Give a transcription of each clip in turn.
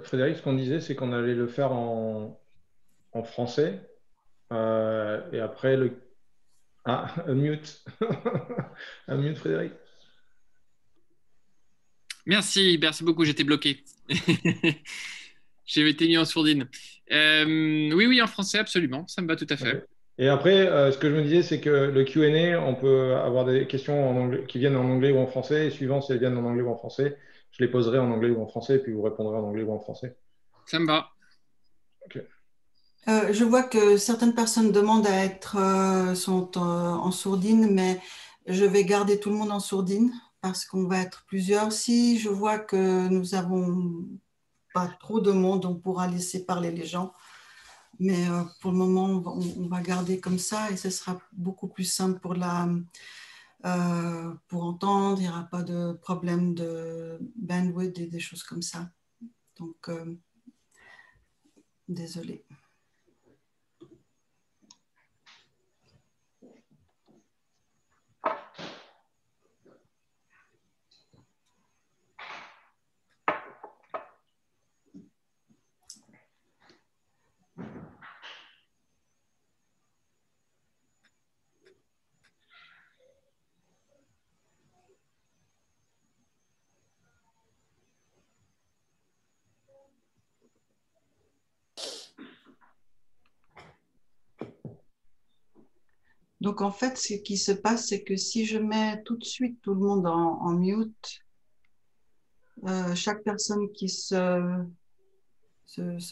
Frédéric, ce qu'on disait, c'est qu'on allait le faire en français. Et après, Ah, unmute. Unmute, Frédéric. Merci, merci beaucoup, j'étais bloqué. J'ai été mis en sourdine. Oui, oui, en français, absolument, ça me va tout à Ok. fait. Et après, ce que je me disais, c'est que le Q&A, on peut avoir des questions en anglais, qui viennent en anglais ou en français. Et suivant si elles viennent en anglais ou en français, je les poserai en anglais ou en français, et puis vous répondrez en anglais ou en français. Ça me va. Ok. Je vois que certaines personnes demandent à être sont en sourdine, mais je vais garder tout le monde en sourdine parce qu'on va être plusieurs. Si je vois que nous avons pas trop de monde, on pourra laisser parler les gens. Mais pour le moment, on va garder comme ça et ce sera beaucoup plus simple pour entendre. Il n'y aura pas de problème de bandwidth et des choses comme ça. Donc, désolé. Donc, en fait, ce qui se passe, c'est que si je mets tout de suite tout le monde en mute, chaque personne qui se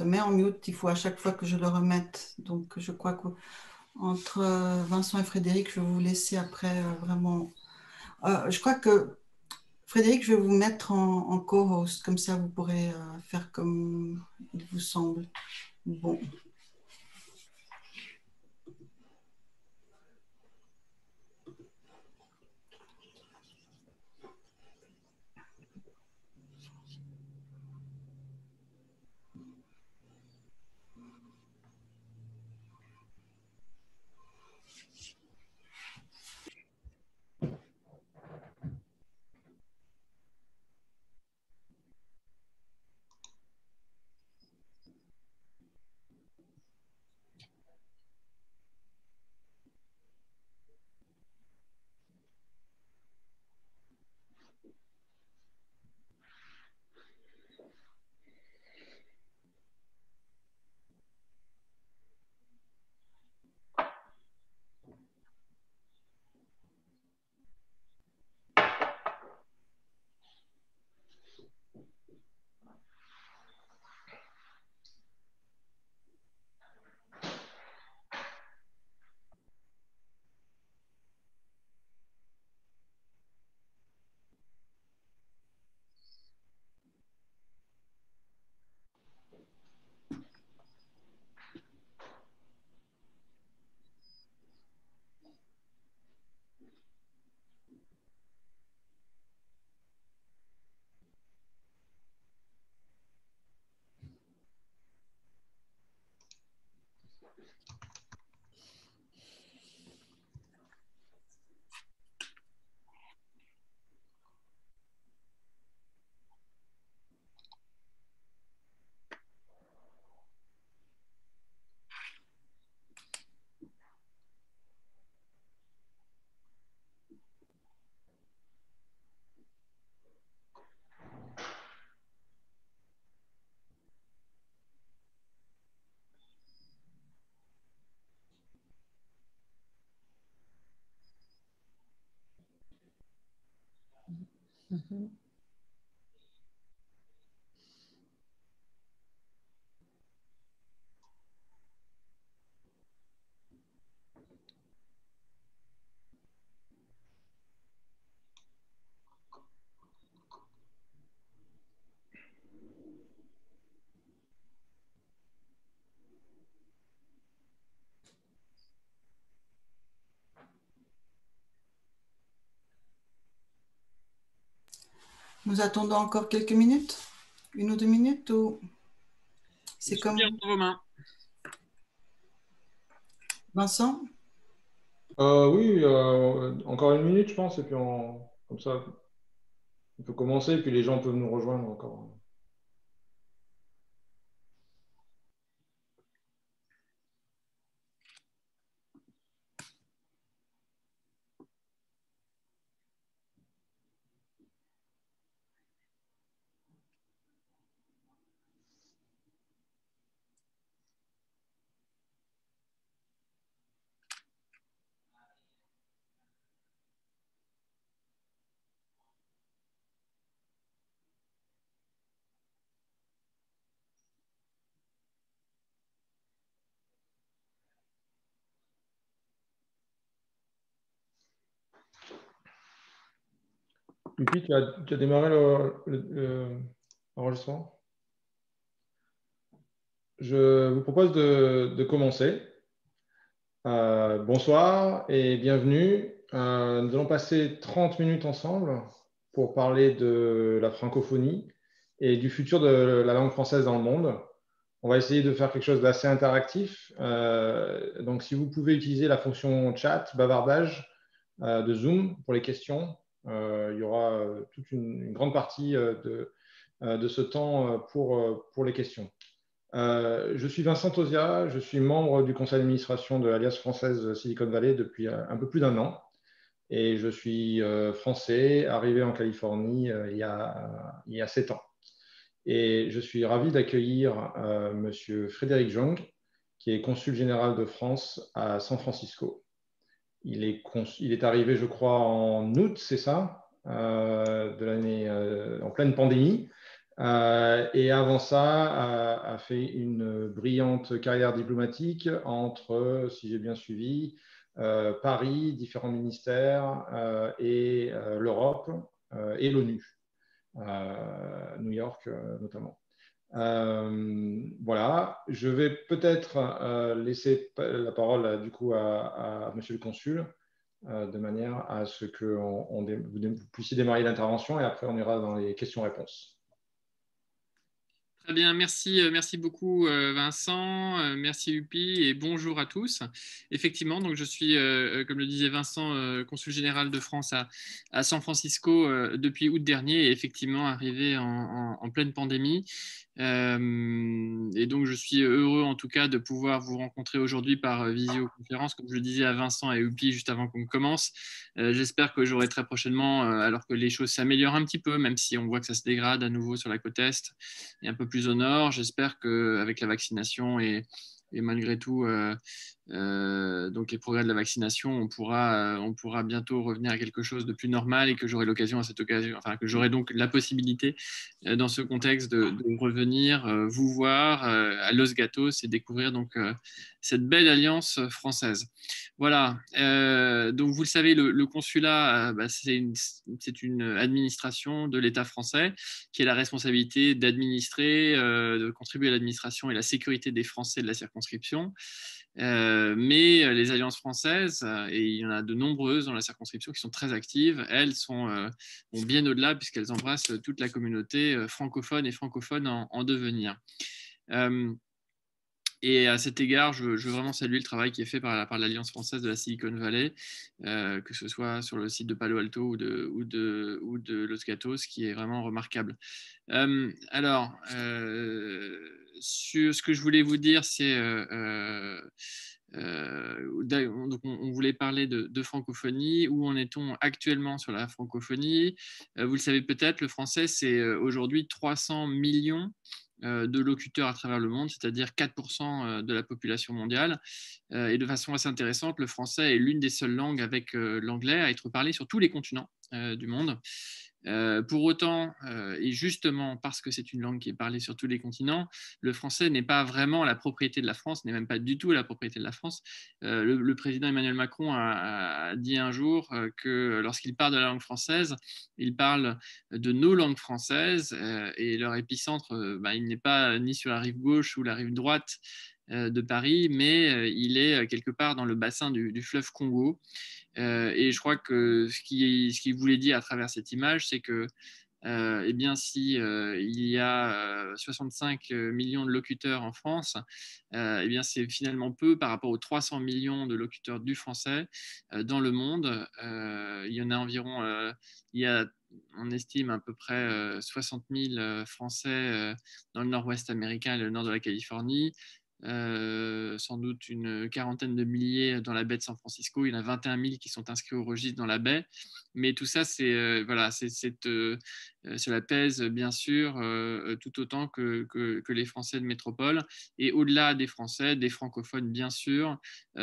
met en mute, il faut à chaque fois que je le remette. Donc, je crois qu'entre Vincent et Frédéric, je vais vous laisser après vraiment. Je crois que Frédéric, je vais vous mettre en co-host, comme ça vous pourrez faire comme il vous semble. Bon. Mhm. Nous attendons encore quelques minutes, 1 ou 2 minutes, ou Je c'est suis bien comme entre vos mains. Vincent? Oui, encore une minute, je pense, et puis comme ça, on peut commencer, et puis les gens peuvent nous rejoindre encore. Youpi, tu as démarré l'enregistrement? Je vous propose de commencer. Bonsoir et bienvenue. Nous allons passer 30 minutes ensemble pour parler de la francophonie et du futur de la langue française dans le monde. On va essayer de faire quelque chose d'assez interactif. Donc, si vous pouvez utiliser la fonction chat, bavardage de Zoom pour les questions, il y aura toute une grande partie de ce temps pour les questions. Je suis Vincent Tosia, je suis membre du conseil d'administration de l'Alliance française Silicon Valley depuis un peu plus d'un an. Et je suis français, arrivé en Californie il y a 7 ans. Et je suis ravi d'accueillir Monsieur Frédéric Jong, qui est consul général de France à San Francisco. Il est arrivé, je crois, en août, c'est ça, de l'année en pleine pandémie. Et avant ça, a fait une brillante carrière diplomatique entre, si j'ai bien suivi, Paris, différents ministères et l'Europe et l'ONU, New York notamment. Voilà, je vais peut-être laisser la parole du coup à Monsieur le Consul, de manière à ce que vous puissiez démarrer l'intervention et après on ira dans les questions-réponses. Très bien, merci beaucoup Vincent, merci Youpi et bonjour à tous. Effectivement, donc je suis, comme le disait Vincent, consul général de France à San Francisco depuis août dernier et effectivement arrivé en pleine pandémie. Et donc je suis heureux en tout cas de pouvoir vous rencontrer aujourd'hui par visioconférence, comme je le disais à Vincent et Youpi juste avant qu'on commence. J'espère que j'aurai très prochainement, alors que les choses s'améliorent un petit peu, même si on voit que ça se dégrade à nouveau sur la côte Est et un peu plus au nord. J'espère qu'avec la vaccination et malgré tout, donc les progrès de la vaccination, on pourra bientôt revenir à quelque chose de plus normal et que j'aurai l'occasion à cette occasion, enfin que j'aurai donc la possibilité dans ce contexte de revenir vous voir à Los Gatos et découvrir donc cette belle alliance française. Voilà, donc vous le savez, le consulat, c'est une administration de l'État français qui a la responsabilité d'administrer, de contribuer à l'administration et la sécurité des Français de la circonscription. Mais les alliances françaises, et il y en a de nombreuses dans la circonscription qui sont très actives, elles vont bien au-delà puisqu'elles embrassent toute la communauté francophone et francophone en devenir. Et à cet égard, je veux vraiment saluer le travail qui est fait par l'Alliance française de la Silicon Valley, que ce soit sur le site de Palo Alto ou de Los Gatos, qui est vraiment remarquable. Alors, sur ce que je voulais vous dire, c'est donc on voulait parler de francophonie. Où en est-on actuellement sur la francophonie? Vous le savez peut-être, le français, c'est aujourd'hui 300 millions de locuteurs à travers le monde, c'est-à-dire 4% de la population mondiale. Et de façon assez intéressante, le français est l'une des seules langues avec l'anglais à être parlé sur tous les continents du monde. Pour autant, et justement parce que c'est une langue qui est parlée sur tous les continents, le français n'est pas vraiment la propriété de la France, n'est même pas du tout la propriété de la France. Le président Emmanuel Macron a dit un jour que lorsqu'il parle de la langue française, il parle de nos langues françaises et leur épicentre, il n'est pas ni sur la rive gauche ou la rive droite de Paris, mais il est quelque part dans le bassin du fleuve Congo. Et je crois que ce qu'il voulait dire à travers cette image, c'est que eh bien, si il y a 65 millions de locuteurs en France, eh bien, c'est finalement peu par rapport aux 300 millions de locuteurs du français dans le monde. Il y en a environ, on estime à peu près 60 000 Français dans le nord-ouest américain et le nord de la Californie. Sans doute une quarantaine de milliers dans la baie de San Francisco. Il y en a 21 000 qui sont inscrits au registre dans la baie. Mais tout ça, cela pèse bien sûr tout autant que les Français de métropole. Et au-delà des Français, des francophones bien sûr,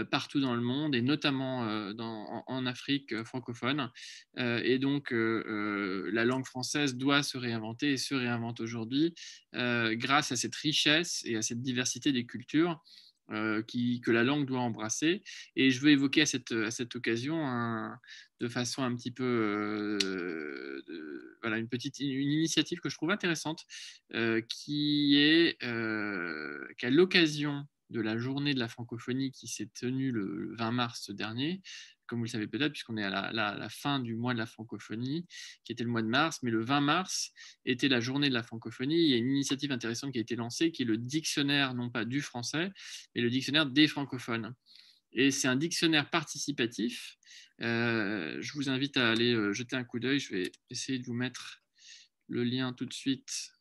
partout dans le monde et notamment en Afrique francophone. Et donc, la langue française doit se réinventer et se réinvente aujourd'hui grâce à cette richesse et à cette diversité des cultures. que la langue doit embrasser. Et je veux évoquer à cette occasion de façon un petit peu voilà, une initiative que je trouve intéressante qui qu'à l'occasion de la journée de la francophonie qui s'est tenue le 20 mars dernier, comme vous le savez peut-être, puisqu'on est à la fin du mois de la francophonie, qui était le mois de mars, mais le 20 mars était la journée de la francophonie. Il y a une initiative intéressante qui a été lancée, qui est le dictionnaire, non pas du français, mais le dictionnaire des francophones. Et c'est un dictionnaire participatif. Je vous invite à aller jeter un coup d'œil. Je vais essayer de vous mettre le lien tout de suite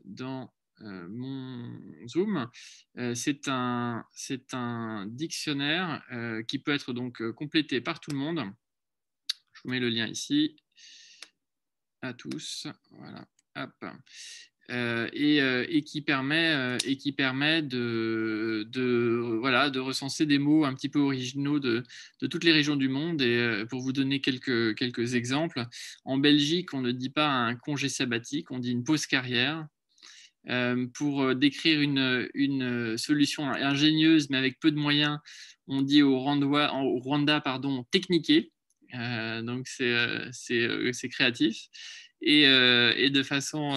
dans mon Zoom. C'est un dictionnaire qui peut être donc complété par tout le monde. Je vous mets le lien ici à tous. Voilà. Hop. Et qui permet de recenser des mots un petit peu originaux de toutes les régions du monde. Et pour vous donner quelques exemples, en Belgique, on ne dit pas un congé sabbatique, on dit une pause carrière. Pour décrire une solution ingénieuse, mais avec peu de moyens, on dit au Rwanda, techniquer. Donc, c'est créatif. Et de façon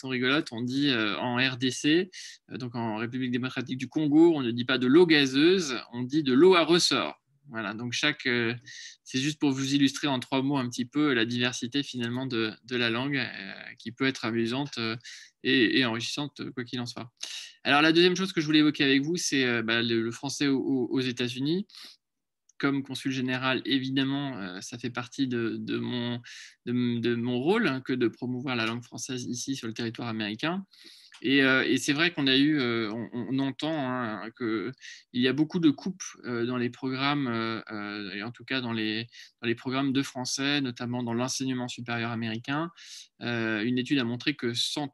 rigolote, on dit en RDC, donc en République démocratique du Congo, on ne dit pas de l'eau gazeuse, on dit de l'eau à ressort. Voilà, donc c'est juste pour vous illustrer en 3 mots un petit peu la diversité finalement de la langue qui peut être amusante et enrichissante quoi qu'il en soit. Alors la deuxième chose que je voulais évoquer avec vous, c'est le français aux États-Unis. Comme consul général, évidemment, ça fait partie de mon rôle que de promouvoir la langue française ici sur le territoire américain. Et c'est vrai qu'on a on entend qu'il y a beaucoup de coupes dans les programmes, et en tout cas dans les programmes de français, notamment dans l'enseignement supérieur américain. Une étude a montré que sur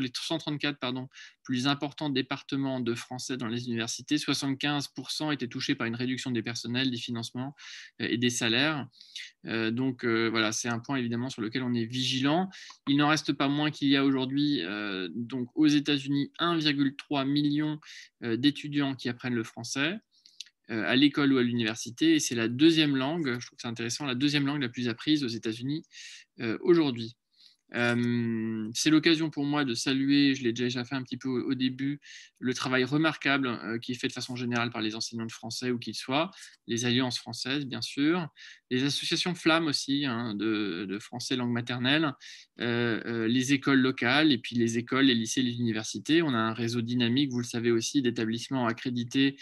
les 134 plus importants départements de français dans les universités, 75% étaient touchés par une réduction des personnels, des financements et des salaires. Donc voilà, c'est un point évidemment sur lequel on est vigilant. Il n'en reste pas moins qu'il y a aujourd'hui donc aux États-Unis 1,3 million d'étudiants qui apprennent le français à l'école ou à l'université, et c'est la deuxième langue, je trouve que c'est intéressant, la deuxième langue la plus apprise aux États-Unis aujourd'hui. C'est l'occasion pour moi de saluer, je l'ai déjà fait un petit peu au début, le travail remarquable qui est fait de façon générale par les enseignants de français où qu'ils soient, les alliances françaises bien sûr, les associations flammes aussi de français langue maternelle, les écoles locales et puis les écoles, les lycées, les universités. On a un réseau dynamique, vous le savez aussi, d'établissements accrédités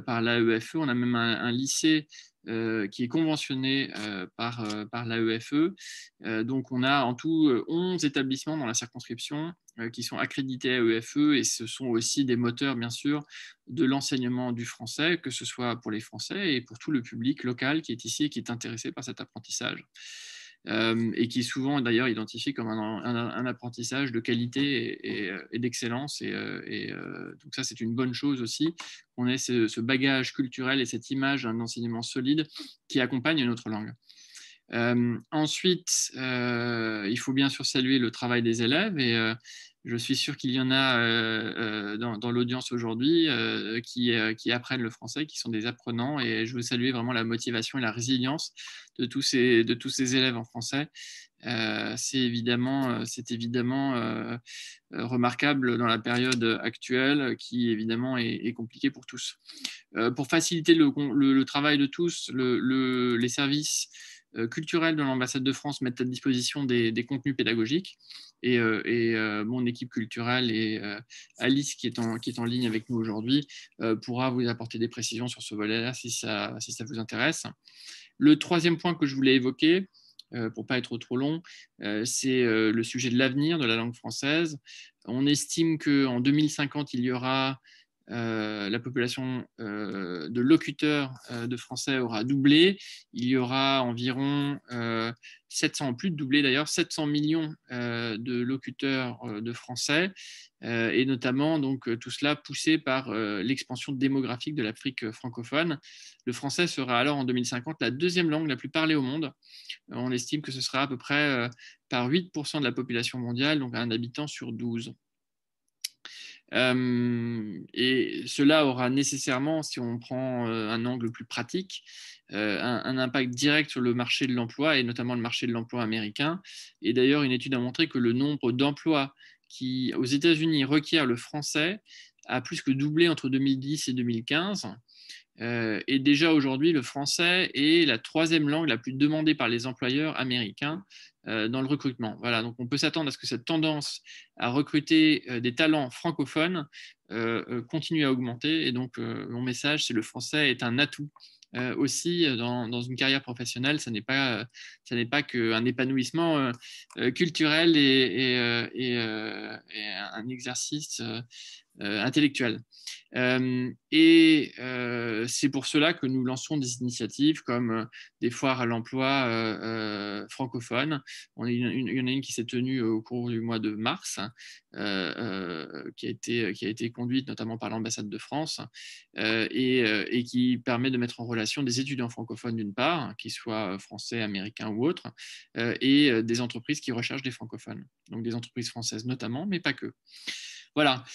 par l'AEFE. On a même un lycée qui est conventionné par l'AEFE. Donc, on a en tout 11 établissements dans la circonscription qui sont accrédités à l'AEFE, et ce sont aussi des moteurs, bien sûr, de l'enseignement du français, que ce soit pour les Français et pour tout le public local qui est ici et qui est intéressé par cet apprentissage. Et qui est souvent d'ailleurs identifié comme un apprentissage de qualité et d'excellence. Donc ça, c'est une bonne chose aussi, qu'on ait ce bagage culturel et cette image d'un enseignement solide qui accompagne notre langue. Ensuite, il faut bien sûr saluer le travail des élèves, et je suis sûr qu'il y en a dans l'audience aujourd'hui qui apprennent le français, qui sont des apprenants, et je veux saluer vraiment la motivation et la résilience de tous ces élèves en français. C'est évidemment remarquable dans la période actuelle qui évidemment est compliquée pour tous. Pour faciliter le travail de tous, les services culturels de l'ambassade de France mettent à disposition des contenus pédagogiques, et mon équipe culturelle et Alice qui est en ligne avec nous aujourd'hui pourra vous apporter des précisions sur ce volet-là si ça vous intéresse. Le troisième point que je voulais évoquer, pour ne pas être trop long, c'est le sujet de l'avenir de la langue française. On estime qu'en 2050, il y aura la population de locuteurs de français aura doublé. Il y aura environ 700 millions de locuteurs de français, et notamment donc tout cela poussé par l'expansion démographique de l'Afrique francophone. Le français sera alors en 2050 la deuxième langue la plus parlée au monde. On estime que ce sera à peu près par 8% de la population mondiale, donc un habitant sur 12. Et cela aura nécessairement, si on prend un angle plus pratique, un impact direct sur le marché de l'emploi et notamment le marché de l'emploi américain. Et d'ailleurs, une étude a montré que le nombre d'emplois qui, aux États-Unis, requièrent le français a plus que doublé entre 2010 et 2015. Et déjà aujourd'hui, le français est la troisième langue la plus demandée par les employeurs américains dans le recrutement. Voilà, donc on peut s'attendre à ce que cette tendance à recruter des talents francophones continue à augmenter. Et donc, mon message, c'est que le français est un atout aussi dans une carrière professionnelle. Ça n'est pas qu'un épanouissement culturel et un exercice intellectuel. C'est pour cela que nous lançons des initiatives comme des foires à l'emploi francophones. Il y en a une qui s'est tenue au cours du mois de mars, qui a été conduite notamment par l'ambassade de France et qui permet de mettre en relation des étudiants francophones d'une part, qu'ils soient français, américains ou autres, et des entreprises qui recherchent des francophones. Donc des entreprises françaises notamment, mais pas que. Voilà,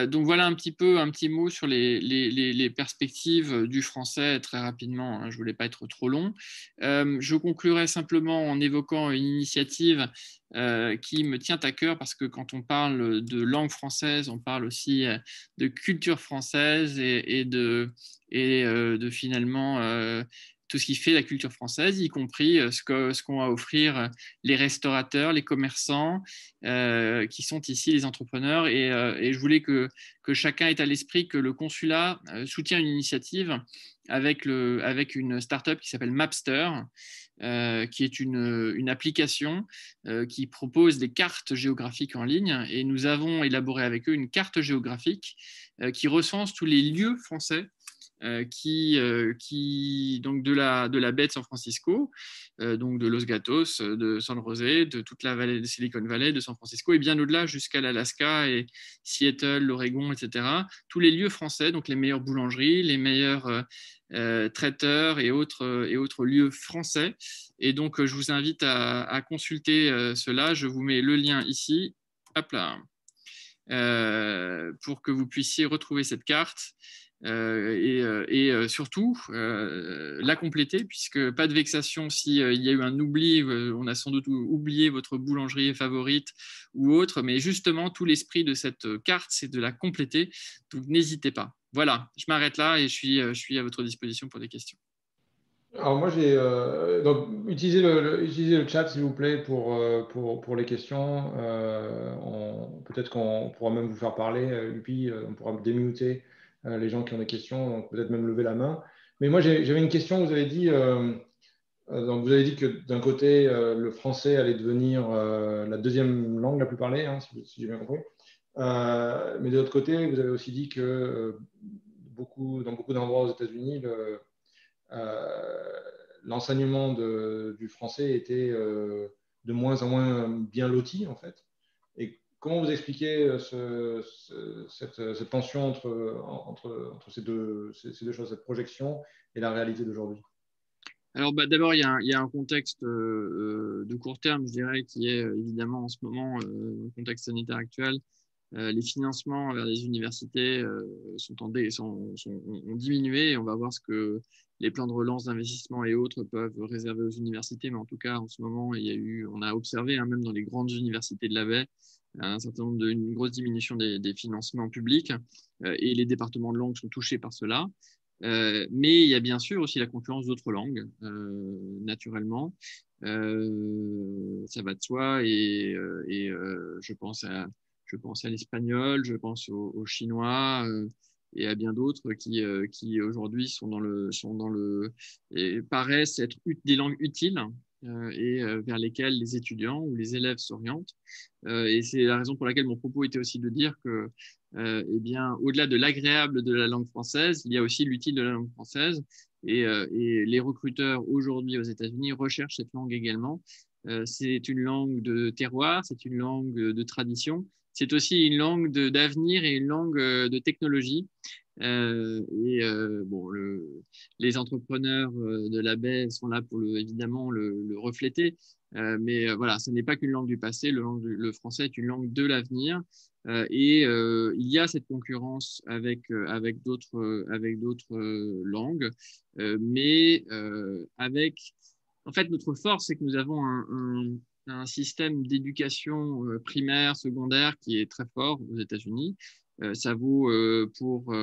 donc voilà un petit mot sur les perspectives du français très rapidement, hein, je ne voulais pas être trop long. Je conclurai simplement en évoquant une initiative qui me tient à cœur parce que quand on parle de langue française, on parle aussi de culture française et de finalement tout ce qui fait la culture française, y compris ce qu'ont à offrir les restaurateurs, les commerçants, qui sont ici les entrepreneurs. Et je voulais que chacun ait à l'esprit que le consulat soutient une initiative avec une start-up qui s'appelle Mapster, qui est une application qui propose des cartes géographiques en ligne. Et nous avons élaboré avec eux une carte géographique qui recense tous les lieux français donc de la baie de San Francisco, donc de Los Gatos, de San José, de toute la vallée de Silicon Valley, de San Francisco, et bien au-delà jusqu'à l'Alaska et Seattle, l'Oregon, etc. Tous les lieux français, donc les meilleures boulangeries, les meilleurs traiteurs et autres lieux français. Et donc, je vous invite à consulter cela. Je vous mets le lien ici. Hop là. Pour que vous puissiez retrouver cette carte et surtout la compléter, puisque pas de vexation s'il y a eu un oubli, on a sans doute oublié votre boulangerie favorite ou autre, mais justement tout l'esprit de cette carte, c'est de la compléter, donc n'hésitez pas. Voilà, je m'arrête là et je suis à votre disposition pour des questions. Alors moi, donc utilisez le chat s'il vous plaît pour les questions. Peut-être qu'on pourra même vous faire parler, Lupi, on pourra démuter les gens qui ont des questions, donc peut-être même lever la main. Mais moi, j'avais une question. Donc vous avez dit que d'un côté, le français allait devenir la deuxième langue la plus parlée, hein, si j'ai bien compris. Mais de l'autre côté, vous avez aussi dit que dans beaucoup d'endroits aux États-Unis, l'enseignement du français était de moins en moins bien loti, en fait. Et comment vous expliquez cette tension entre ces deux choses, cette projection et la réalité d'aujourd'hui? Alors, d'abord, il y a un contexte de court terme, je dirais, qui est évidemment en ce moment, le contexte sanitaire actuel. Les financements vers les universités ont diminué et on va voir ce que les plans de relance d'investissement et autres peuvent réserver aux universités. Mais en tout cas, en ce moment, on a observé, hein, même dans les grandes universités de la baie, une grosse diminution des financements publics et les départements de langue sont touchés par cela. Mais il y a bien sûr aussi la concurrence d'autres langues, naturellement. Ça va de soi et je pense à l'espagnol, je pense au chinois et à bien d'autres qui aujourd'hui et paraissent être des langues utiles et vers lesquelles les étudiants ou les élèves s'orientent. Et c'est la raison pour laquelle mon propos était aussi de dire que eh bien, au-delà de l'agréable de la langue française, il y a aussi l'utile de la langue française. Et les recruteurs aujourd'hui aux États-Unis recherchent cette langue également. C'est une langue de terroir, c'est une langue de tradition. C'est aussi une langue d'avenir et une langue de technologie. Les entrepreneurs de la baie sont là pour évidemment le refléter. Mais voilà, ce n'est pas qu'une langue du passé, le français est une langue de l'avenir. Il y a cette concurrence avec d'autres langues, mais en fait, notre force, c'est que nous avons un système d'éducation primaire, secondaire qui est très fort aux États-Unis. Ça vaut pour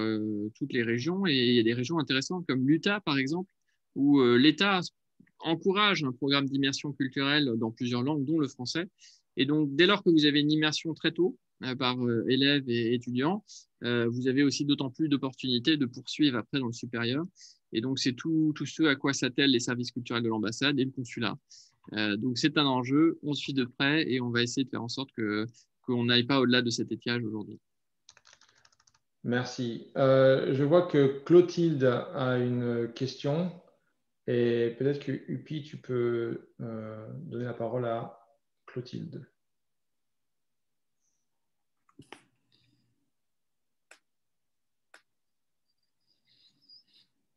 toutes les régions, et il y a des régions intéressantes comme l'Utah, par exemple, où l'État encourage un programme d'immersion culturelle dans plusieurs langues, dont le français. Et donc, dès lors que vous avez une immersion très tôt, par élèves et étudiants, vous avez aussi d'autant plus d'opportunités de poursuivre après dans le supérieur. Et donc, c'est tout ce à quoi s'attellent les services culturels de l'ambassade et le consulat. Donc, c'est un enjeu, on suit de près et on va essayer de faire en sorte qu'on n'aille pas au-delà de cet étiage aujourd'hui. Merci. Je vois que Clotilde a une question et peut-être que Upi, tu peux donner la parole à Clotilde.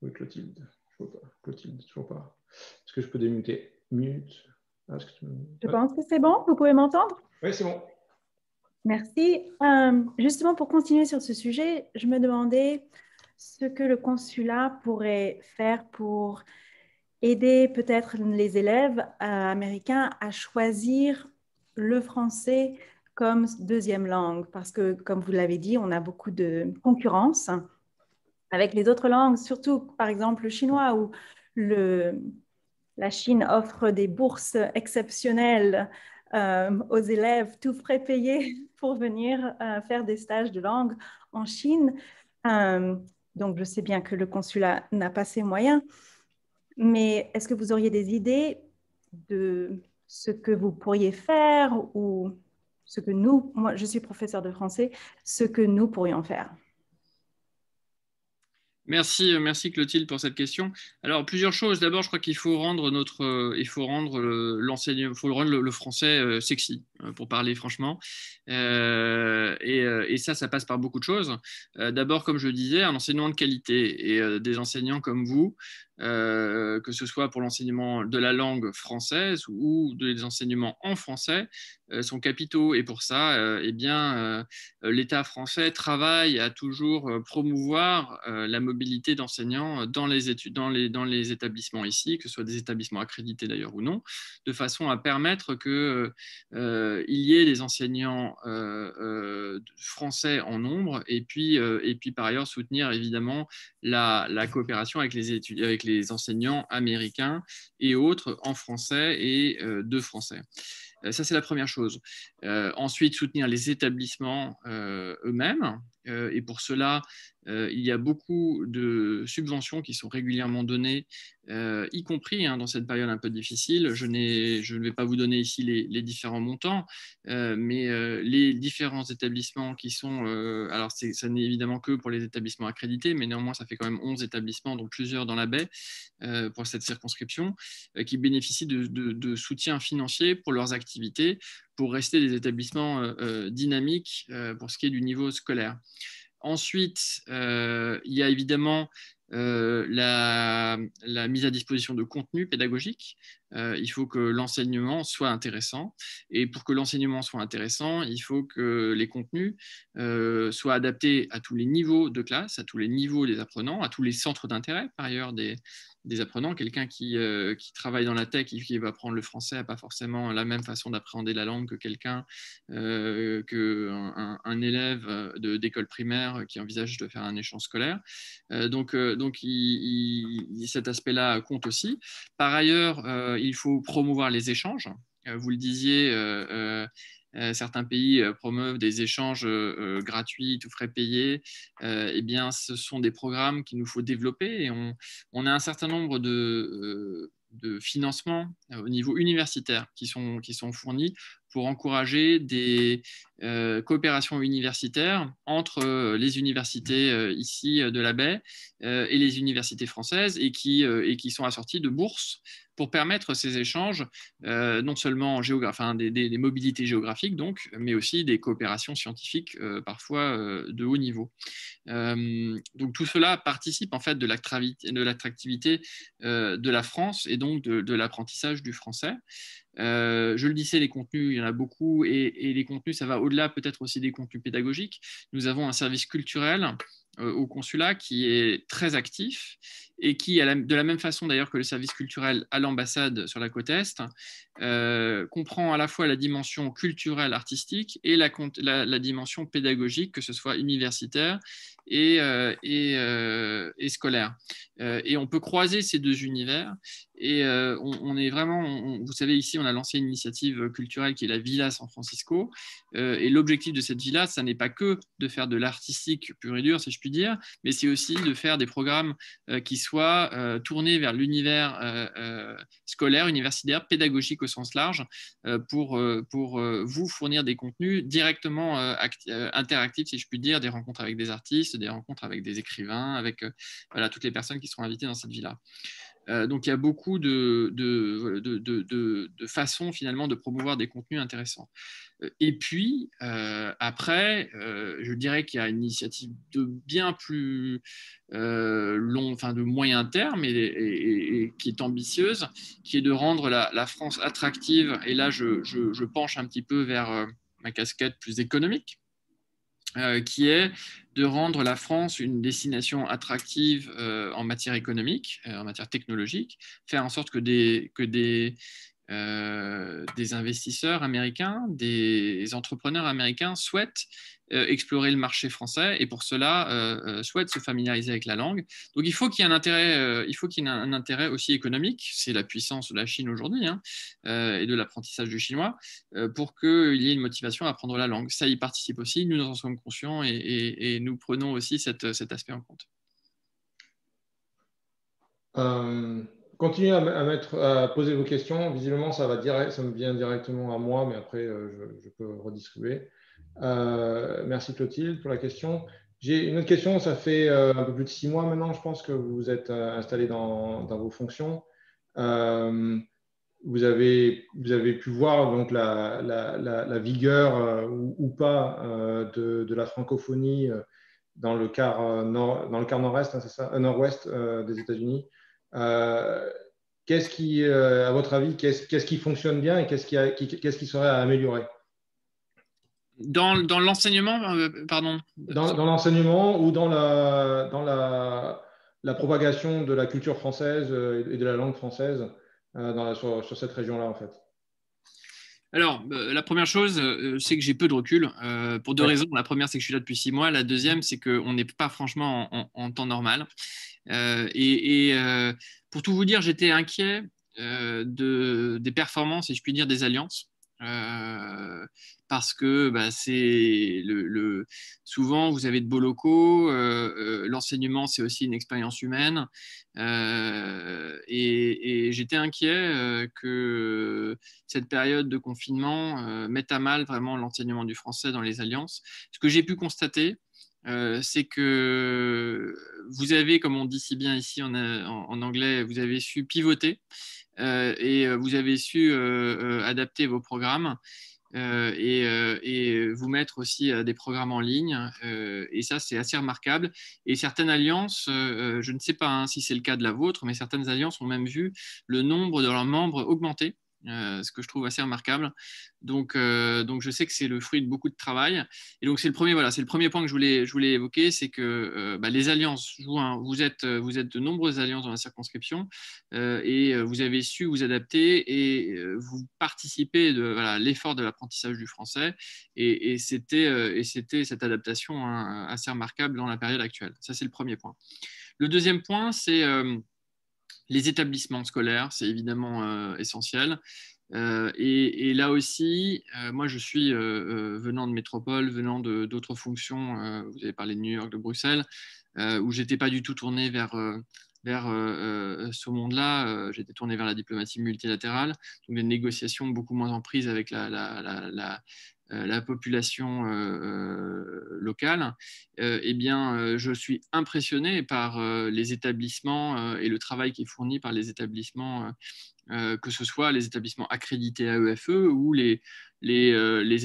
Oui, Clotilde. Je vois pas. Clotilde, toujours pas. Est-ce que je peux démuter? Mute. Je pense que c'est bon. Vous pouvez m'entendre? Oui, c'est bon. Merci. Justement, pour continuer sur ce sujet, je me demandais ce que le consulat pourrait faire pour aider peut-être les élèves américains à choisir le français comme deuxième langue. Parce que, comme vous l'avez dit, on a beaucoup de concurrence avec les autres langues, surtout par exemple le chinois où la Chine offre des bourses exceptionnelles aux élèves, tout frais payés pour venir faire des stages de langue en Chine. Donc, je sais bien que le consulat n'a pas ces moyens, mais est-ce que vous auriez des idées de ce que vous pourriez faire ou ce que nous, moi je suis professeure de français, ce que nous pourrions faire? Merci Clotilde pour cette question. Alors plusieurs choses. D'abord, je crois qu'il faut rendre l'enseignement, faut rendre le français sexy, pour parler franchement. Et ça passe par beaucoup de choses. D'abord, comme je le disais, un enseignement de qualité et des enseignants comme vous, que ce soit pour l'enseignement de la langue française ou des enseignements en français, sont capitaux. Et pour ça, l'État français travaille à toujours promouvoir la mobilité d'enseignants dans les établissements ici, que ce soit des établissements accrédités d'ailleurs ou non, de façon à permettre qu'il y ait des enseignants français en nombre, et puis par ailleurs soutenir évidemment la coopération avec les enseignants américains et autres en français et de français. Ça, c'est la première chose. Ensuite, soutenir les établissements eux-mêmes. Et pour cela, il y a beaucoup de subventions qui sont régulièrement données, y compris dans cette période un peu difficile. Je ne vais pas vous donner ici les différents montants, mais les différents établissements qui sont… alors, ça n'est évidemment que pour les établissements accrédités, mais néanmoins, ça fait quand même 11 établissements, donc plusieurs dans la baie, pour cette circonscription, qui bénéficient de soutien financier pour leurs activités, pour rester des établissements dynamiques pour ce qui est du niveau scolaire. Ensuite, il y a évidemment la mise à disposition de contenus pédagogiques. Il faut que l'enseignement soit intéressant. Et pour que l'enseignement soit intéressant, il faut que les contenus soient adaptés à tous les niveaux de classe, à tous les niveaux des apprenants, à tous les centres d'intérêt, par ailleurs, des apprenants. Quelqu'un qui travaille dans la tech et qui va apprendre le français n'a pas forcément la même façon d'appréhender la langue que quelqu'un, qu'un élève d'école primaire qui envisage de faire un échange scolaire. Donc cet aspect-là compte aussi. Par ailleurs, il faut promouvoir les échanges. Vous le disiez, certains pays promeuvent des échanges gratuits, tout frais payés. Eh bien, ce sont des programmes qu'il nous faut développer, et on a un certain nombre de financements au niveau universitaire qui sont fournis pour encourager des coopérations universitaires entre les universités ici de la baie et les universités françaises, et qui sont assorties de bourses pour permettre ces échanges, non seulement des mobilités géographiques, donc, mais aussi des coopérations scientifiques parfois de haut niveau. Donc tout cela participe en fait de l'attractivité de la France, et donc de l'apprentissage du français. Je le disais, les contenus, il y en a beaucoup, et les contenus, ça va au-delà peut-être aussi des contenus pédagogiques. Nous avons un service culturel au consulat qui est très actif et qui, de la même façon d'ailleurs que le service culturel à l'ambassade sur la côte Est, comprend à la fois la dimension culturelle, artistique et la dimension pédagogique, que ce soit universitaire et scolaire. Et on peut croiser ces deux univers. Et on est vraiment, vous savez, ici, on a lancé une initiative culturelle qui est la Villa San Francisco. Et l'objectif de cette villa, ça n'est pas que de faire de l'artistique pur et dur, si je puis dire, mais c'est aussi de faire des programmes qui soient tournés vers l'univers scolaire, universitaire, pédagogique au sens large, pour vous fournir des contenus directement interactifs, si je puis dire, des rencontres avec des artistes, des rencontres avec des écrivains, avec voilà, toutes les personnes qui seront invitées dans cette villa. Donc il y a beaucoup de façons finalement de promouvoir des contenus intéressants. Et puis après, je dirais qu'il y a une initiative de bien plus de moyen terme et qui est ambitieuse, qui est de rendre la France attractive. Et là, je penche un petit peu vers ma casquette plus économique. Qui est de rendre la France une destination attractive en matière économique, en matière technologique, faire en sorte que des investisseurs américains, des entrepreneurs américains souhaitent explorer le marché français et pour cela souhaitent se familiariser avec la langue. Donc il faut qu'il y ait un intérêt, un intérêt aussi économique, c'est la puissance de la Chine aujourd'hui et de l'apprentissage du chinois, pour qu'il y ait une motivation à apprendre la langue. Ça y participe aussi, nous en sommes conscients et nous prenons aussi cet aspect en compte. Continuez à poser vos questions. Visiblement, ça me vient directement à moi, mais après, je peux redistribuer. Merci Clotilde pour la question. J'ai une autre question. Ça fait un peu plus de 6 mois maintenant, je pense, que vous vous êtes installé dans vos fonctions. Vous avez pu voir donc la vigueur ou pas de la francophonie dans le quart nord-est, hein, c'est ça, nord-ouest des États-Unis. Qu'est-ce qui, à votre avis, qu'est-ce qui fonctionne bien et qu'est-ce qui serait à améliorer? Dans l'enseignement, pardon. Dans l'enseignement ou dans la propagation de la culture française et de la langue française sur cette région-là, en fait. Alors, la première chose, c'est que j'ai peu de recul pour deux raisons. La première, c'est que je suis là depuis 6 mois. La deuxième, c'est qu'on n'est pas franchement en temps normal. Pour tout vous dire, j'étais inquiet des performances, si je puis dire, des alliances. Parce que c'est souvent vous avez de beaux locaux, l'enseignement c'est aussi une expérience humaine et j'étais inquiet que cette période de confinement mette à mal vraiment l'enseignement du français dans les alliances. Ce que j'ai pu constater, c'est que vous avez, comme on dit si bien ici en anglais, vous avez su pivoter et vous avez su adapter vos programmes et vous mettre aussi des programmes en ligne. Et ça, c'est assez remarquable. Et certaines alliances, je ne sais pas si c'est le cas de la vôtre, mais certaines alliances ont même vu le nombre de leurs membres augmenter. Ce que je trouve assez remarquable. Donc je sais que c'est le fruit de beaucoup de travail. Et donc c'est le premier point que je voulais évoquer, c'est que les alliances jouent vous êtes de nombreuses alliances dans la circonscription et vous avez su vous adapter et vous participez de l'effort de l'apprentissage du français et c'était cette adaptation assez remarquable dans la période actuelle. Ça c'est le premier point. Le deuxième point, c'est les établissements scolaires, c'est évidemment essentiel. Et là aussi, moi je suis venant de métropole, venant d'autres fonctions, vous avez parlé de New York, de Bruxelles, où je n'étais pas du tout tourné vers ce monde-là. J'étais tourné vers la diplomatie multilatérale, donc des négociations beaucoup moins en prise avec la population locale, je suis impressionné par les établissements et le travail qui est fourni par les établissements que ce soit les établissements accrédités AEFE ou les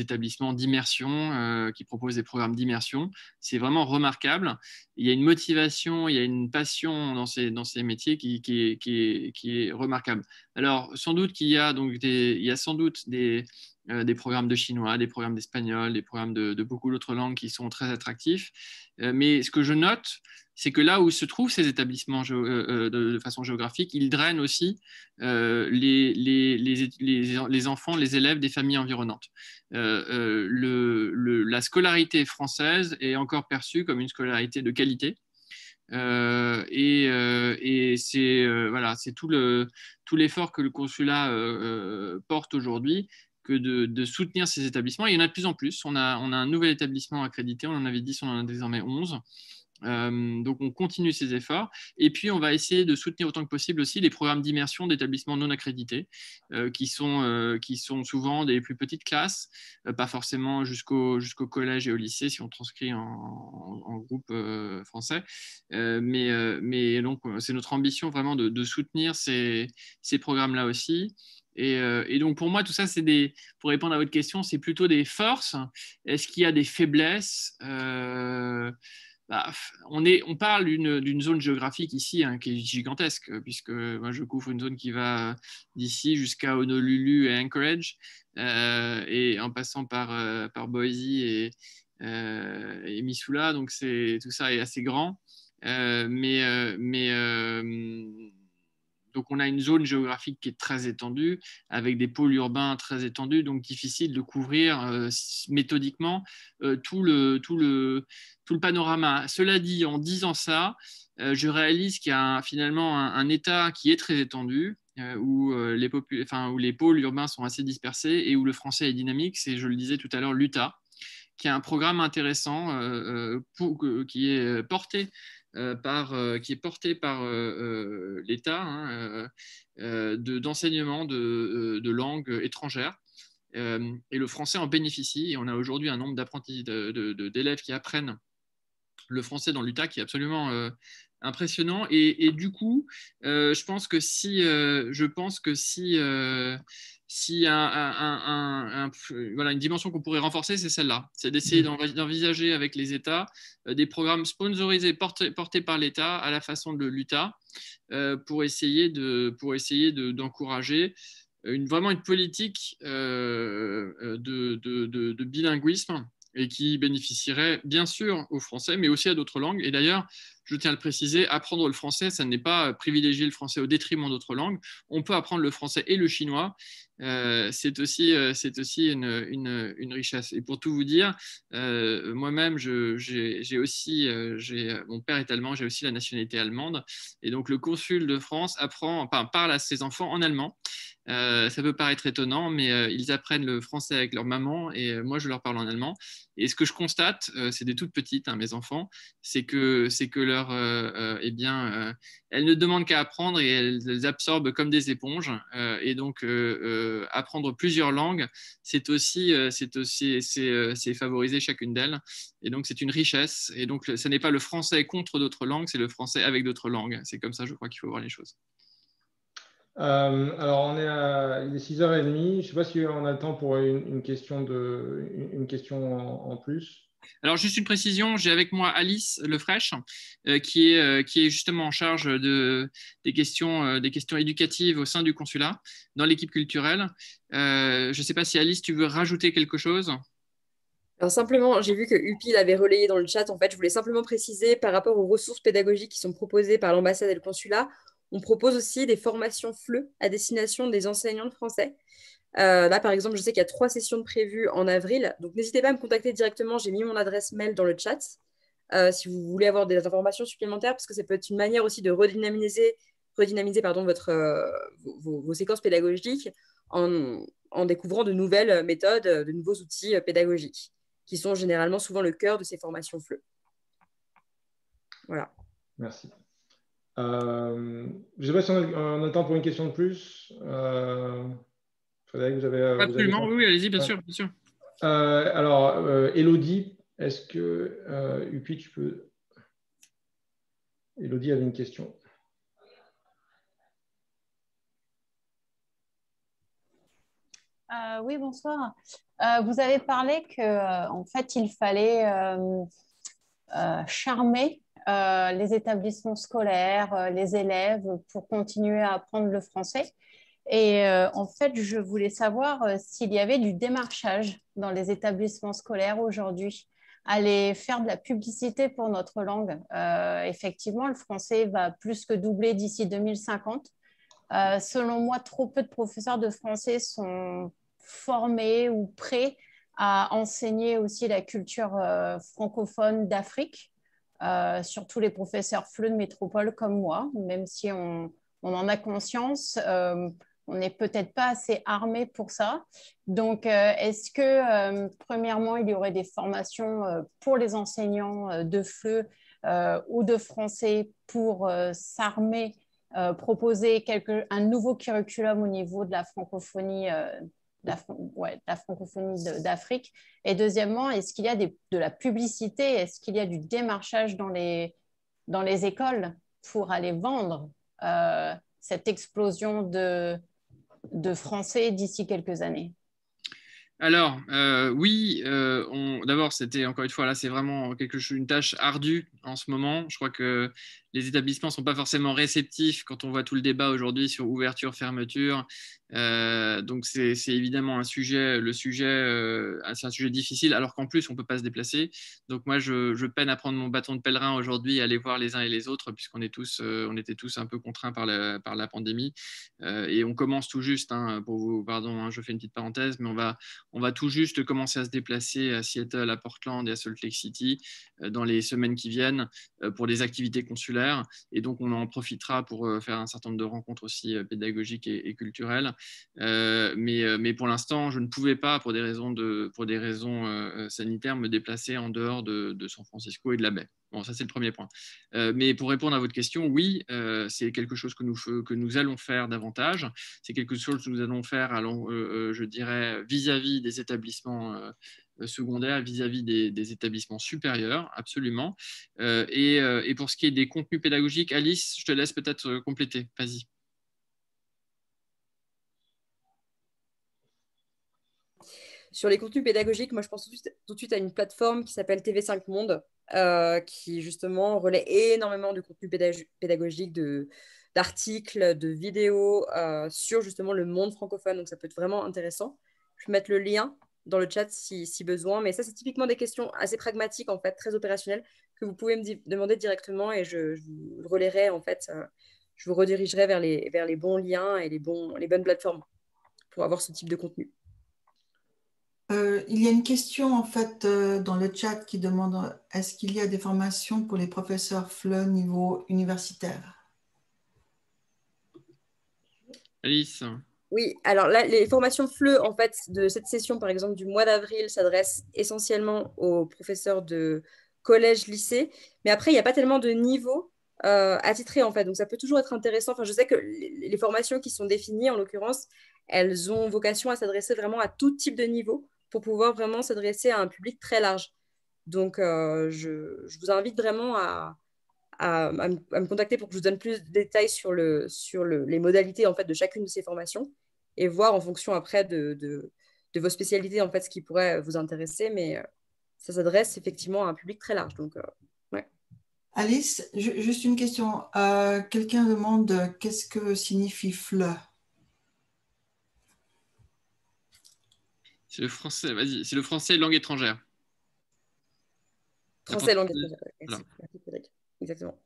établissements d'immersion qui proposent des programmes d'immersion. C'est vraiment remarquable. Il y a une motivation, il y a une passion dans ces métiers qui est remarquable. Alors, sans doute qu'il y a, donc il y a sans doute des programmes de chinois, des programmes d'espagnol, des programmes de beaucoup d'autres langues qui sont très attractifs. Mais ce que je note, c'est que là où se trouvent ces établissements de façon géographique, ils drainent aussi les enfants, les élèves des familles environnantes. La scolarité française est encore perçue comme une scolarité de qualité. Et c'est tout l'effort que le consulat porte aujourd'hui que de soutenir ces établissements. Il y en a de plus en plus. On a un nouvel établissement accrédité, on en avait 10, on en a désormais 11. Donc on continue ces efforts et puis on va essayer de soutenir autant que possible aussi les programmes d'immersion d'établissements non accrédités qui sont souvent des plus petites classes, pas forcément jusqu'au collège et au lycée si on transcrit en groupe français, mais donc c'est notre ambition vraiment de soutenir ces programmes-là aussi. Et donc pour moi tout ça pour répondre à votre question, c'est plutôt des forces. Est-ce qu'il y a des faiblesses? On parle d'une zone géographique ici qui est gigantesque, puisque moi, je couvre une zone qui va d'ici jusqu'à Honolulu et Anchorage, et en passant par Boise et Missoula, donc tout ça est assez grand. Donc on a une zone géographique qui est très étendue, avec des pôles urbains très étendus, donc difficile de couvrir méthodiquement tout le panorama. Cela dit, en disant ça, je réalise qu'il y a finalement un État qui est très étendu, où les pôles urbains sont assez dispersés et où le français est dynamique. C'est, je le disais tout à l'heure, l'Utah, qui a un programme intéressant qui est porté par l'État d'enseignement de langues étrangères. Et le français en bénéficie. Et on a aujourd'hui un nombre d'élèves qui apprennent le français dans l'Utah qui est absolument impressionnant. Et du coup, je pense que si voilà, une dimension qu'on pourrait renforcer, c'est celle-là. C'est d'essayer d'envisager avec les États des programmes sponsorisés portés par l'État à la façon de l'Utah pour essayer d'encourager vraiment une politique de bilinguisme et qui bénéficierait bien sûr aux Français, mais aussi à d'autres langues. Et d'ailleurs, je tiens à le préciser, apprendre le français, ça n'est pas privilégier le français au détriment d'autres langues. On peut apprendre le français et le chinois. C'est aussi une richesse. Et pour tout vous dire, moi-même, mon père est allemand, j'ai aussi la nationalité allemande. Et donc, le consul de France parle à ses enfants en allemand. Ça peut paraître étonnant, mais ils apprennent le français avec leur maman et moi, je leur parle en allemand. Et ce que je constate, c'est des toutes petites, mes enfants, c'est que elles ne demandent qu'à apprendre et elles absorbent comme des éponges. Et donc, apprendre plusieurs langues, c'est favoriser chacune d'elles. Et donc, c'est une richesse. Et donc, ce n'est pas le français contre d'autres langues, c'est le français avec d'autres langues. C'est comme ça, je crois qu'il faut voir les choses. Alors, il est 6h30. Je ne sais pas si on a le temps pour une question en plus. Alors, juste une précision, j'ai avec moi Alice Lefrèche, qui est justement en charge des questions éducatives au sein du consulat, dans l'équipe culturelle. Je ne sais pas si Alice, tu veux rajouter quelque chose ? Alors simplement, j'ai vu que Upi l'avait relayé dans le chat. En fait, je voulais simplement préciser par rapport aux ressources pédagogiques qui sont proposées par l'ambassade et le consulat, on propose aussi des formations FLE à destination des enseignants de français. Là, par exemple, je sais qu'il y a 3 sessions de prévues en avril. Donc, n'hésitez pas à me contacter directement. J'ai mis mon adresse mail dans le chat si vous voulez avoir des informations supplémentaires, parce que ça peut être une manière aussi de redynamiser vos séquences pédagogiques en découvrant de nouvelles méthodes, de nouveaux outils pédagogiques, qui sont généralement souvent le cœur de ces formations FLE. Voilà. Merci. Je ne sais pas si on a le temps pour une question de plus. Frédéric, vous avez... Absolument, oui, allez-y, bien sûr. Alors, Élodie, est-ce que Upi, tu peux... Élodie avait une question. Oui, bonsoir. Vous avez parlé que, en fait, il fallait charmer les établissements scolaires, les élèves pour continuer à apprendre le français. Et en fait, je voulais savoir s'il y avait du démarchage dans les établissements scolaires aujourd'hui, aller faire de la publicité pour notre langue. Effectivement, le français va plus que doubler d'ici 2050. Selon moi, trop peu de professeurs de français sont formés ou prêts à enseigner aussi la culture francophone d'Afrique, surtout les professeurs FLE de métropole comme moi, même si on en a conscience. On n'est peut-être pas assez armé pour ça. Donc, est-ce que, premièrement, il y aurait des formations pour les enseignants de FLE ou de français pour s'armer, proposer un nouveau curriculum au niveau de la francophonie, de la francophonie d'Afrique? Et deuxièmement, est-ce qu'il y a de la publicité? Est-ce qu'il y a du démarchage dans les écoles pour aller vendre cette explosion de français d'ici quelques années? Alors, oui, d'abord, c'était encore une fois, là, c'est vraiment une tâche ardue en ce moment. Je crois que les établissements ne sont pas forcément réceptifs quand on voit tout le débat aujourd'hui sur ouverture, fermeture. Donc, c'est évidemment un sujet, c'est un sujet difficile, alors qu'en plus, on ne peut pas se déplacer. Donc, moi, je peine à prendre mon bâton de pèlerin aujourd'hui, à aller voir les uns et les autres, puisqu'on on était tous un peu contraints par la pandémie. Et on commence tout juste, pardon, je fais une petite parenthèse, mais on va tout juste commencer à se déplacer à Seattle, à Portland et à Salt Lake City dans les semaines qui viennent pour des activités consulaires. Et donc, on en profitera pour faire un certain nombre de rencontres aussi pédagogiques et culturelles. Mais pour l'instant, je ne pouvais pas, pour des raisons sanitaires, me déplacer en dehors de San Francisco et de la baie. Bon, ça, c'est le premier point. Mais pour répondre à votre question, oui, c'est quelque chose que nous allons faire davantage. C'est quelque chose que nous allons faire, je dirais, vis-à-vis des établissements secondaires, vis-à-vis des établissements supérieurs, absolument. Et pour ce qui est des contenus pédagogiques, Alice, je te laisse peut-être compléter. Vas-y. Sur les contenus pédagogiques, moi, je pense tout de suite à une plateforme qui s'appelle TV5 Monde, qui justement relaie énormément de contenus pédagogiques, d'articles, de vidéos sur justement le monde francophone. Donc, ça peut être vraiment intéressant. Je vais mettre le lien dans le chat si besoin. Mais ça, c'est typiquement des questions assez pragmatiques, en fait, très opérationnelles, que vous pouvez me demander directement et je vous relayerai, en fait. Je vous redirigerai vers les bons liens et les bonnes plateformes pour avoir ce type de contenu. Il y a une question en fait dans le chat qui demande est-ce qu'il y a des formations pour les professeurs FLE niveau universitaire? Alice. Oui, alors là, les formations FLE en fait de cette session par exemple du mois d'avril s'adressent essentiellement aux professeurs de collège, lycée, mais après il n'y a pas tellement de niveau attitré en fait, donc ça peut toujours être intéressant. Enfin, je sais que les formations qui sont définies en l'occurrence, elles ont vocation à s'adresser vraiment à tout type de niveau, pour pouvoir vraiment s'adresser à un public très large. Donc, je vous invite vraiment à me contacter pour que je vous donne plus de détails sur les modalités en fait, de chacune de ces formations et voir en fonction après de vos spécialités en fait, ce qui pourrait vous intéresser. Mais ça s'adresse effectivement à un public très large. Donc, ouais. Alice, juste une question. Quelqu'un demande qu'est-ce que signifie FLE? C'est le français, vas-y, c'est le français langue étrangère. Français langue étrangère, voilà. Exactement.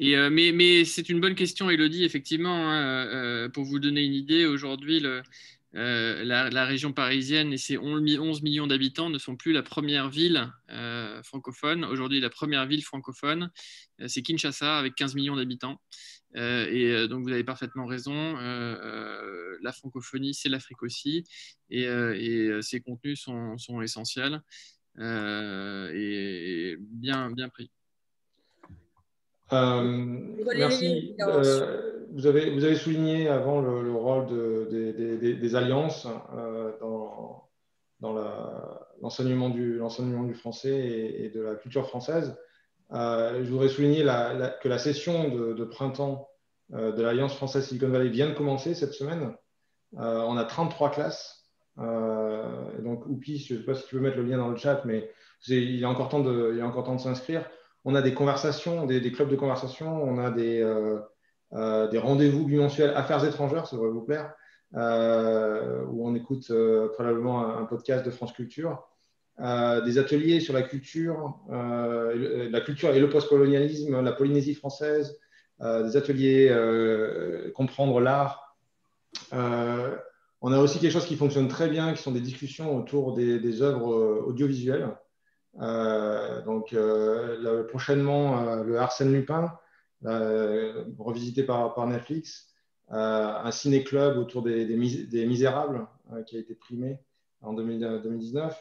Mais c'est une bonne question, Élodie, effectivement. Pour vous donner une idée, aujourd'hui, la région parisienne et ses 11 millions d'habitants ne sont plus la première ville francophone. Aujourd'hui, la première ville francophone, c'est Kinshasa, avec 15 millions d'habitants. Donc, vous avez parfaitement raison. La francophonie, c'est l'Afrique aussi. Et ces contenus sont essentiels et bien pris. Merci. Vous avez souligné avant le rôle des alliances dans l'enseignement du français et de la culture française. Je voudrais souligner que la session de printemps de l'Alliance française Silicon Valley vient de commencer cette semaine. On a 33 classes. Donc, Oupi, je ne sais pas si tu veux mettre le lien dans le chat, mais il est encore temps de s'inscrire. On a des conversations, des clubs de conversation. On a des rendez-vous bimensuels affaires étrangères, ça devrait vous plaire, où on écoute probablement un podcast de France Culture. Des ateliers sur la culture et le postcolonialisme, la Polynésie française, des ateliers comprendre l'art. On a aussi quelque chose qui fonctionne très bien, qui sont des discussions autour des œuvres audiovisuelles. Prochainement, le Arsène Lupin, revisité par Netflix, un ciné-club autour des Misérables, qui a été primé en 2019.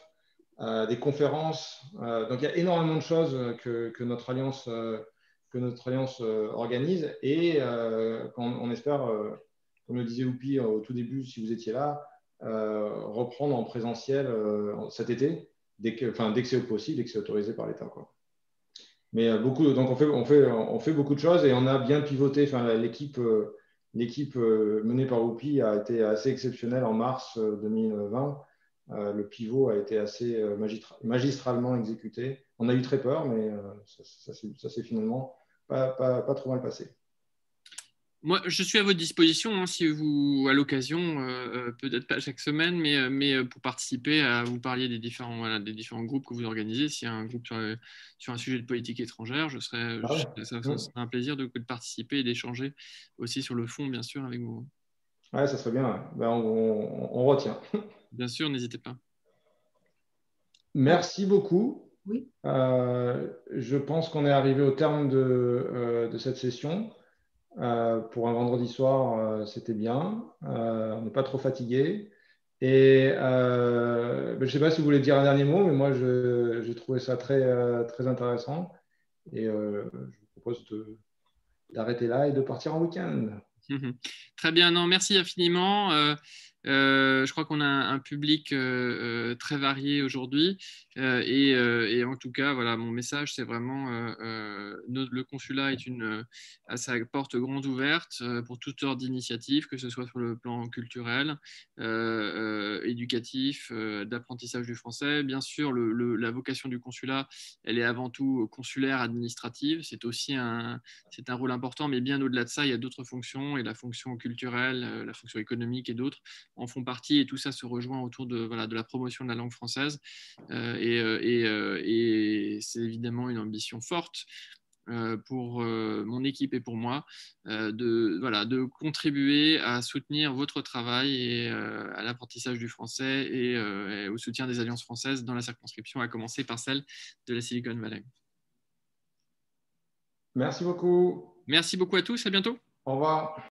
Des conférences. Donc, il y a énormément de choses que notre alliance organise et on espère, comme le disait Oupi au tout début, si vous étiez là, reprendre en présentiel cet été, dès que c'est possible, dès que c'est autorisé par l'État, quoi. Mais donc on fait beaucoup de choses et on a bien pivoté. Enfin, l'équipe menée par Oupi a été assez exceptionnelle en mars 2020. Le pivot a été assez magistralement exécuté. On a eu très peur, mais ça s'est finalement pas trop mal passé. Moi, je suis à votre disposition, hein, si vous, à l'occasion, peut-être pas chaque semaine, mais pour participer vous parliez des différents groupes que vous organisez. S'il y a un groupe sur un sujet de politique étrangère, ça serait un plaisir de participer et d'échanger aussi sur le fond, bien sûr, avec vous. Ouais, ça serait bien. Ouais. Ben, on retient. Bien sûr, n'hésitez pas. Merci beaucoup. Oui. Je pense qu'on est arrivé au terme de cette session. Pour un vendredi soir, c'était bien. On n'est pas trop fatigué. Et je ne sais pas si vous voulez dire un dernier mot, mais moi, j'ai trouvé ça très intéressant. Et je vous propose d'arrêter là et de partir en week-end. Très bien, non, merci infiniment. Je crois qu'on a un public très varié aujourd'hui et en tout cas, voilà, mon message, c'est vraiment le consulat est à sa porte grande ouverte pour toute sorte d'initiatives, que ce soit sur le plan culturel, éducatif, d'apprentissage du français. Bien sûr, la vocation du consulat, elle est avant tout consulaire, administrative. C'est aussi un rôle important, mais bien au-delà de ça, il y a d'autres fonctions et la fonction culturelle, la fonction économique et d'autres en font partie, et tout ça se rejoint autour de la promotion de la langue française. Et c'est évidemment une ambition forte pour mon équipe et pour moi de contribuer à soutenir votre travail et à l'apprentissage du français et au soutien des alliances françaises dans la circonscription, à commencer par celle de la Silicon Valley. Merci beaucoup. Merci beaucoup à tous, à bientôt. Au revoir.